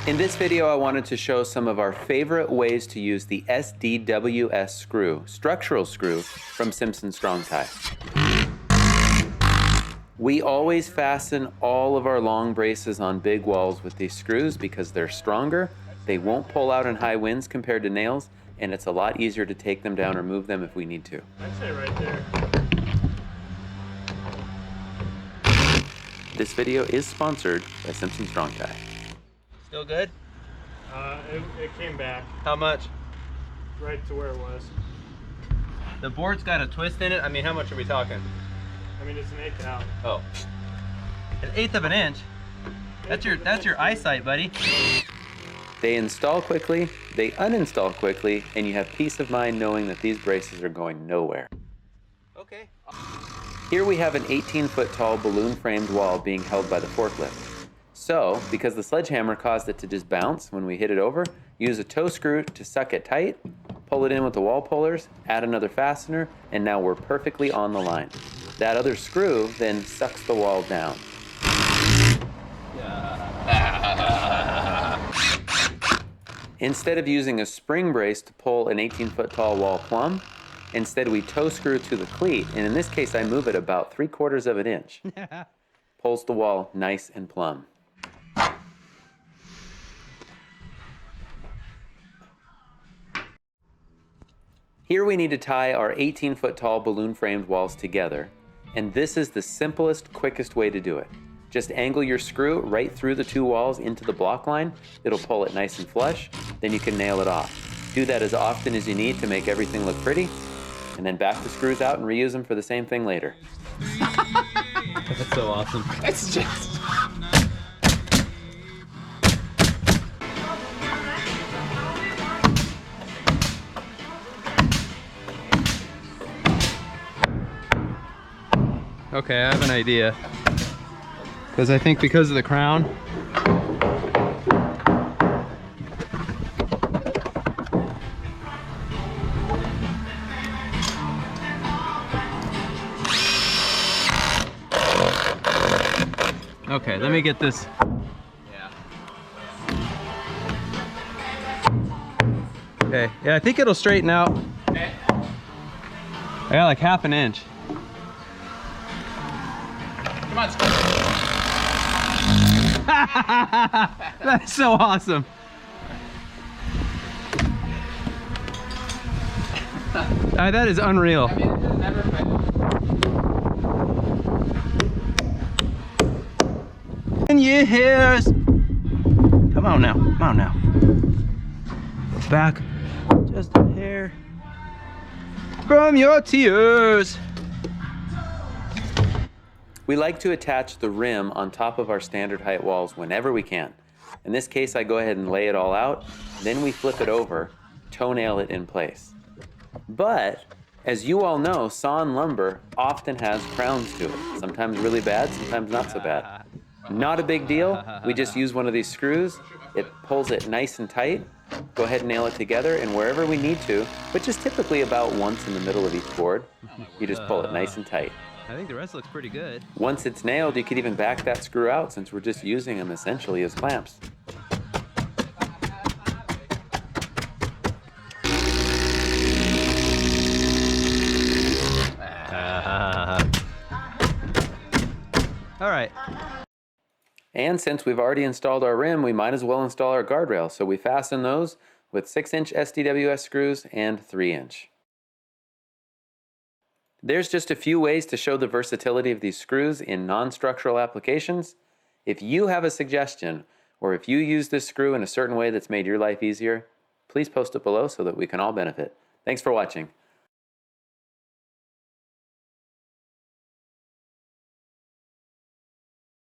In this video, I wanted to show some of our favorite ways to use the SDWS screw, structural screw, from Simpson Strong Tie. We always fasten all of our long braces on big walls with these screws because they're stronger, they won't pull out in high winds compared to nails, and it's a lot easier to take them down or move them if we need to. I'd say right there. This video is sponsored by Simpson Strong Tie. Still good? It came back How much? right to where it was. The board's got a twist in it. I mean, how much are we talking? I mean, it's an 1/8 out. Oh. 1/8 of an inch? That's your eyesight, buddy. They install quickly, they uninstall quickly, and you have peace of mind knowing that these braces are going nowhere. Okay. Here we have an 18-foot tall balloon-framed wall being held by the forklift. So, because the sledgehammer caused it to just bounce when we hit it over, use a toe screw to suck it tight, pull it in with the wall pullers, add another fastener, and now we're perfectly on the line. That other screw then sucks the wall down. Instead of using a spring brace to pull an 18-foot tall wall plumb, instead we toe screw to the cleat, and in this case I move it about 3/4 of an inch. Pulls the wall nice and plumb. Here we need to tie our 18-foot tall balloon-framed walls together, and this is the simplest, quickest way to do it. Just angle your screw right through the two walls into the block line. It'll pull it nice and flush, then you can nail it off. Do that as often as you need to make everything look pretty, and then back the screws out and reuse them for the same thing later. That's so awesome. It's just... Okay, I have an idea. Because I think because of the crown. Okay, let me get this. Okay, yeah, I think it'll straighten out. I got like 1/2 inch. Come on, That's so awesome. That is unreal. I mean, it's never Years. Come on now, come on now. Back just a hair from your tears. We like to attach the rim on top of our standard height walls whenever we can. In this case, I go ahead and lay it all out, then we flip it over, toenail it in place. But, as you all know, sawn lumber often has crowns to it. Sometimes really bad, sometimes not so bad. Not a big deal, we just use one of these screws, it pulls it nice and tight, go ahead and nail it together, and wherever we need to, which is typically about once in the middle of each board, you just pull it nice and tight. I think the rest looks pretty good. Once it's nailed, you could even back that screw out since we're just using them essentially as clamps. All right. And since we've already installed our rim, we might as well install our guardrail. So we fasten those with 6-inch SDWS screws and 3-inch. There's just a few ways to show the versatility of these screws in non-structural applications. If you have a suggestion, or if you use this screw in a certain way that's made your life easier, please post it below so that we can all benefit. Thanks for watching.